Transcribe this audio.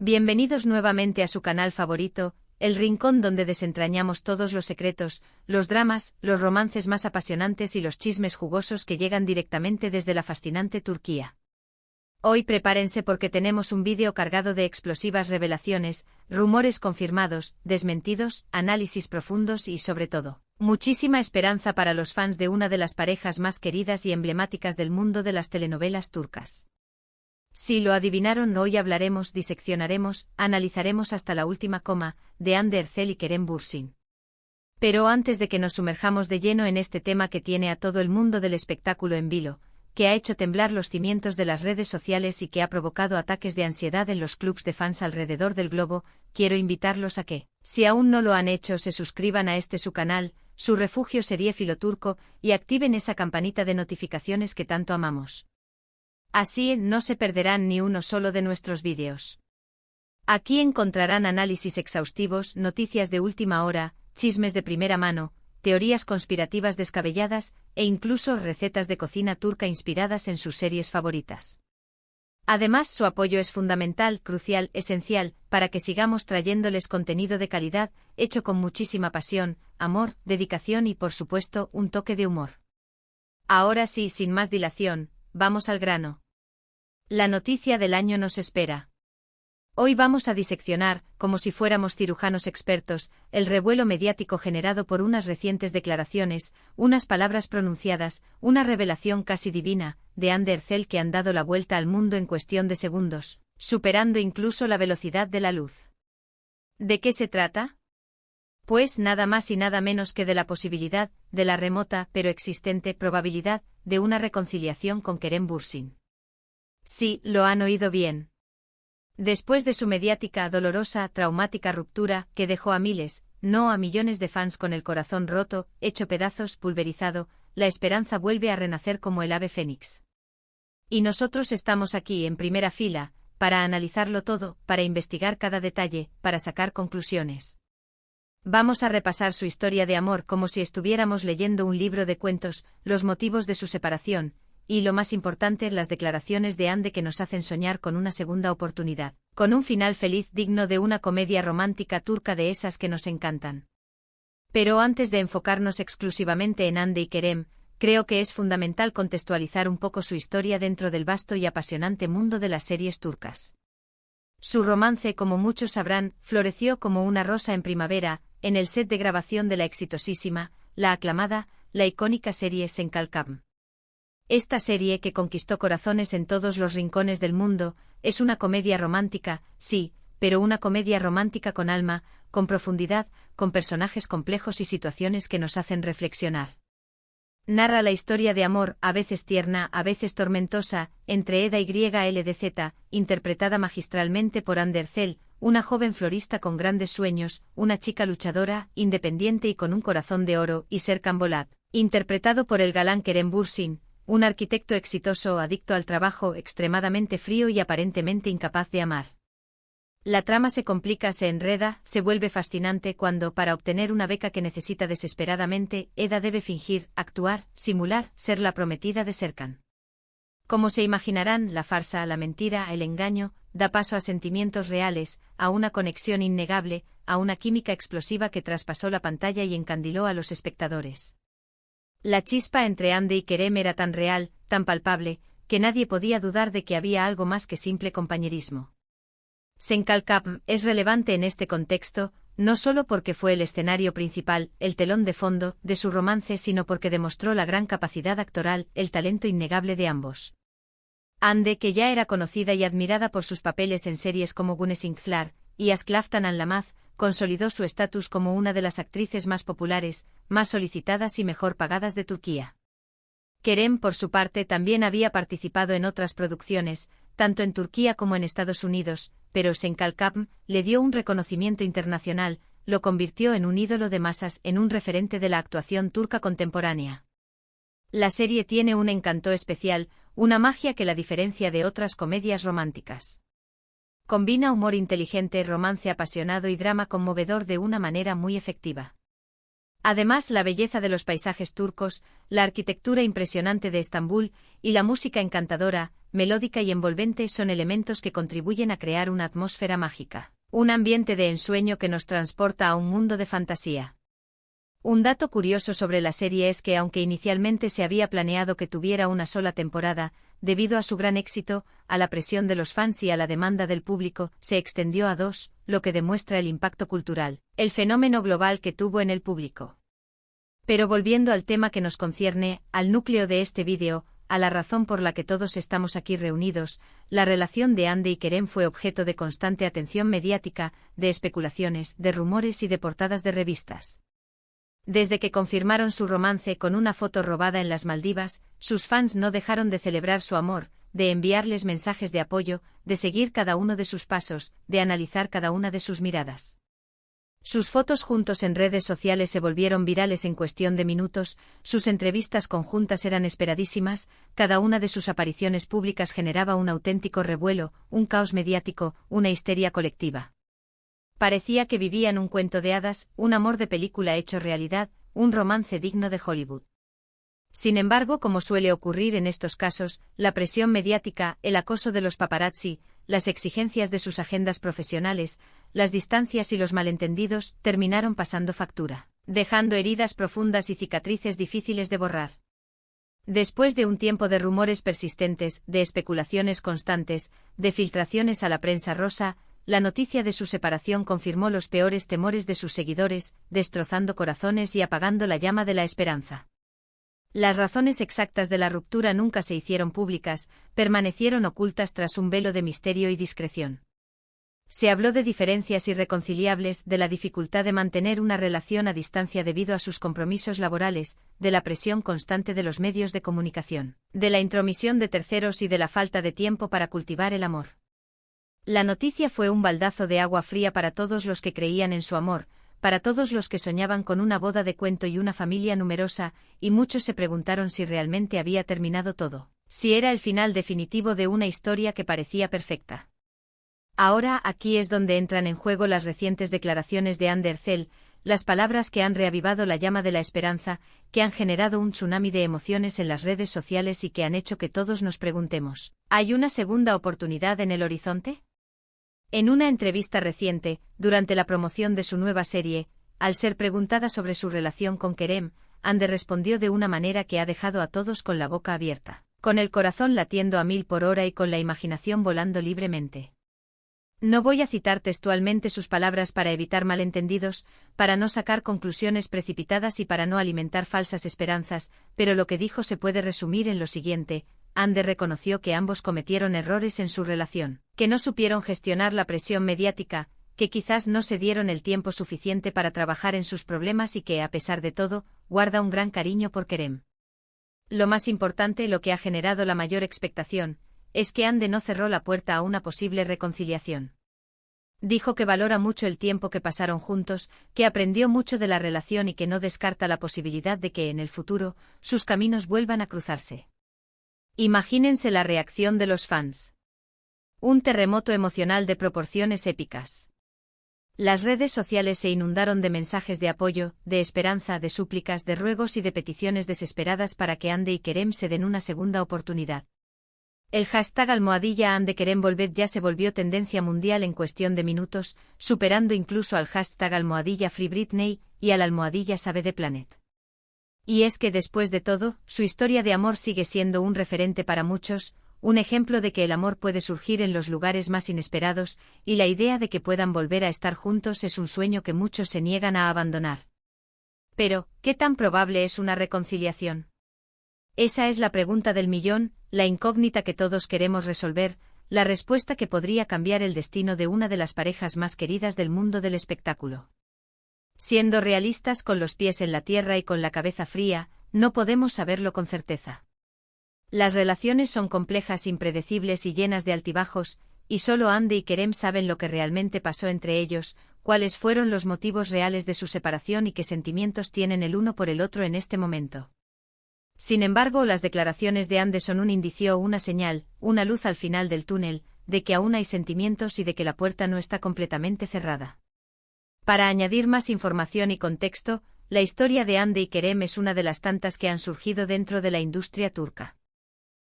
Bienvenidos nuevamente a su canal favorito, el rincón donde desentrañamos todos los secretos, los dramas, los romances más apasionantes y los chismes jugosos que llegan directamente desde la fascinante Turquía. Hoy prepárense porque tenemos un vídeo cargado de explosivas revelaciones, rumores confirmados, desmentidos, análisis profundos y, sobre todo, muchísima esperanza para los fans de una de las parejas más queridas y emblemáticas del mundo de las telenovelas turcas. Si lo adivinaron, hoy hablaremos, diseccionaremos, analizaremos hasta la última coma, de Hande Erçel y Kerem Bürsin. Pero antes de que nos sumerjamos de lleno en este tema que tiene a todo el mundo del espectáculo en vilo, que ha hecho temblar los cimientos de las redes sociales y que ha provocado ataques de ansiedad en los clubs de fans alrededor del globo, quiero invitarlos a que, si aún no lo han hecho, se suscriban a su canal, su refugio seriéfilo turco, y activen esa campanita de notificaciones que tanto amamos. Así no se perderán ni uno solo de nuestros vídeos. Aquí encontrarán análisis exhaustivos, noticias de última hora, chismes de primera mano, teorías conspirativas descabelladas, e incluso recetas de cocina turca inspiradas en sus series favoritas. Además, su apoyo es fundamental, crucial, esencial, para que sigamos trayéndoles contenido de calidad, hecho con muchísima pasión, amor, dedicación y, por supuesto, un toque de humor. Ahora sí, sin más dilación, vamos al grano. La noticia del año nos espera. Hoy vamos a diseccionar, como si fuéramos cirujanos expertos, el revuelo mediático generado por unas recientes declaraciones, unas palabras pronunciadas, una revelación casi divina, de Hande Erçel que han dado la vuelta al mundo en cuestión de segundos, superando incluso la velocidad de la luz. ¿De qué se trata? Pues nada más y nada menos que de la posibilidad, de la remota pero existente probabilidad, de una reconciliación con Kerem Bürsin. Sí, lo han oído bien. Después de su mediática, dolorosa, traumática ruptura, que dejó a miles, no a millones de fans con el corazón roto, hecho pedazos, pulverizado, la esperanza vuelve a renacer como el ave fénix. Y nosotros estamos aquí en primera fila, para analizarlo todo, para investigar cada detalle, para sacar conclusiones. Vamos a repasar su historia de amor como si estuviéramos leyendo un libro de cuentos, los motivos de su separación, y lo más importante, las declaraciones de Hande que nos hacen soñar con una segunda oportunidad, con un final feliz digno de una comedia romántica turca de esas que nos encantan. Pero antes de enfocarnos exclusivamente en Hande y Kerem, creo que es fundamental contextualizar un poco su historia dentro del vasto y apasionante mundo de las series turcas. Su romance, como muchos sabrán, floreció como una rosa en primavera, en el set de grabación de la exitosísima, la aclamada, la icónica serie Sen Kalkam. Esta serie, que conquistó corazones en todos los rincones del mundo, es una comedia romántica, sí, pero una comedia romántica con alma, con profundidad, con personajes complejos y situaciones que nos hacen reflexionar. Narra la historia de amor, a veces tierna, a veces tormentosa, entre Eda y LDZ, interpretada magistralmente por Hande Erçel, una joven florista con grandes sueños, una chica luchadora, independiente y con un corazón de oro, y Serkan Bolat, interpretado por el galán Kerem Bürsin, un arquitecto exitoso adicto al trabajo, extremadamente frío y aparentemente incapaz de amar. La trama se complica, se enreda, se vuelve fascinante cuando, para obtener una beca que necesita desesperadamente, Eda debe fingir, actuar, simular, ser la prometida de Serkan. Como se imaginarán, la farsa, la mentira, el engaño, da paso a sentimientos reales, a una conexión innegable, a una química explosiva que traspasó la pantalla y encandiló a los espectadores. La chispa entre Hande y Kerem era tan real, tan palpable, que nadie podía dudar de que había algo más que simple compañerismo. Sen Kalkam es relevante en este contexto, no solo porque fue el escenario principal, el telón de fondo, de su romance, sino porque demostró la gran capacidad actoral, el talento innegable de ambos. Hande, que ya era conocida y admirada por sus papeles en series como Güneşinkler y Aşk-Laftan Anlamaz, consolidó su estatus como una de las actrices más populares, más solicitadas y mejor pagadas de Turquía. Kerem, por su parte, también había participado en otras producciones, tanto en Turquía como en Estados Unidos, pero Sen Kalkam le dio un reconocimiento internacional, lo convirtió en un ídolo de masas, en un referente de la actuación turca contemporánea. La serie tiene un encanto especial, una magia que la diferencia de otras comedias románticas. Combina humor inteligente, romance apasionado y drama conmovedor de una manera muy efectiva. Además, la belleza de los paisajes turcos, la arquitectura impresionante de Estambul y la música encantadora, melódica y envolvente son elementos que contribuyen a crear una atmósfera mágica, un ambiente de ensueño que nos transporta a un mundo de fantasía. Un dato curioso sobre la serie es que aunque inicialmente se había planeado que tuviera una sola temporada, debido a su gran éxito, a la presión de los fans y a la demanda del público, se extendió a 2, lo que demuestra el impacto cultural, el fenómeno global que tuvo en el público. Pero volviendo al tema que nos concierne, al núcleo de este vídeo, a la razón por la que todos estamos aquí reunidos, la relación de Hande y Kerem fue objeto de constante atención mediática, de especulaciones, de rumores y de portadas de revistas. Desde que confirmaron su romance con una foto robada en las Maldivas, sus fans no dejaron de celebrar su amor, de enviarles mensajes de apoyo, de seguir cada uno de sus pasos, de analizar cada una de sus miradas. Sus fotos juntos en redes sociales se volvieron virales en cuestión de minutos, sus entrevistas conjuntas eran esperadísimas, cada una de sus apariciones públicas generaba un auténtico revuelo, un caos mediático, una histeria colectiva. Parecía que vivían un cuento de hadas, un amor de película hecho realidad, un romance digno de Hollywood. Sin embargo, como suele ocurrir en estos casos, la presión mediática, el acoso de los paparazzi, las exigencias de sus agendas profesionales, las distancias y los malentendidos terminaron pasando factura, dejando heridas profundas y cicatrices difíciles de borrar. Después de un tiempo de rumores persistentes, de especulaciones constantes, de filtraciones a la prensa rosa, la noticia de su separación confirmó los peores temores de sus seguidores, destrozando corazones y apagando la llama de la esperanza. Las razones exactas de la ruptura nunca se hicieron públicas, permanecieron ocultas tras un velo de misterio y discreción. Se habló de diferencias irreconciliables, de la dificultad de mantener una relación a distancia debido a sus compromisos laborales, de la presión constante de los medios de comunicación, de la intromisión de terceros y de la falta de tiempo para cultivar el amor. La noticia fue un baldazo de agua fría para todos los que creían en su amor, para todos los que soñaban con una boda de cuento y una familia numerosa, y muchos se preguntaron si realmente había terminado todo, si era el final definitivo de una historia que parecía perfecta. Ahora aquí es donde entran en juego las recientes declaraciones de Hande Erçel, las palabras que han reavivado la llama de la esperanza, que han generado un tsunami de emociones en las redes sociales y que han hecho que todos nos preguntemos, ¿hay una segunda oportunidad en el horizonte? En una entrevista reciente, durante la promoción de su nueva serie, al ser preguntada sobre su relación con Kerem, Hande respondió de una manera que ha dejado a todos con la boca abierta, con el corazón latiendo a 1000 por hora y con la imaginación volando libremente. No voy a citar textualmente sus palabras para evitar malentendidos, para no sacar conclusiones precipitadas y para no alimentar falsas esperanzas, pero lo que dijo se puede resumir en lo siguiente: Hande reconoció que ambos cometieron errores en su relación, que no supieron gestionar la presión mediática, que quizás no se dieron el tiempo suficiente para trabajar en sus problemas y que, a pesar de todo, guarda un gran cariño por Kerem. Lo más importante, lo que ha generado la mayor expectación, es que Hande no cerró la puerta a una posible reconciliación. Dijo que valora mucho el tiempo que pasaron juntos, que aprendió mucho de la relación y que no descarta la posibilidad de que en el futuro sus caminos vuelvan a cruzarse. Imagínense la reacción de los fans. Un terremoto emocional de proporciones épicas. Las redes sociales se inundaron de mensajes de apoyo, de esperanza, de súplicas, de ruegos y de peticiones desesperadas para que Hande y Kerem se den una segunda oportunidad. El hashtag #Hande Kerem Volved ya se volvió tendencia mundial en cuestión de minutos, superando incluso al hashtag #Free Britney y al #Save the Planet. Y es que después de todo, su historia de amor sigue siendo un referente para muchos, un ejemplo de que el amor puede surgir en los lugares más inesperados, y la idea de que puedan volver a estar juntos es un sueño que muchos se niegan a abandonar. Pero, ¿qué tan probable es una reconciliación? Esa es la pregunta del millón, la incógnita que todos queremos resolver, la respuesta que podría cambiar el destino de una de las parejas más queridas del mundo del espectáculo. Siendo realistas, con los pies en la tierra y con la cabeza fría, no podemos saberlo con certeza. Las relaciones son complejas, impredecibles y llenas de altibajos, y solo Hande y Kerem saben lo que realmente pasó entre ellos, cuáles fueron los motivos reales de su separación y qué sentimientos tienen el uno por el otro en este momento. Sin embargo, las declaraciones de Hande son un indicio o una señal, una luz al final del túnel, de que aún hay sentimientos y de que la puerta no está completamente cerrada. Para añadir más información y contexto, la historia de Hande y Kerem es una de las tantas que han surgido dentro de la industria turca.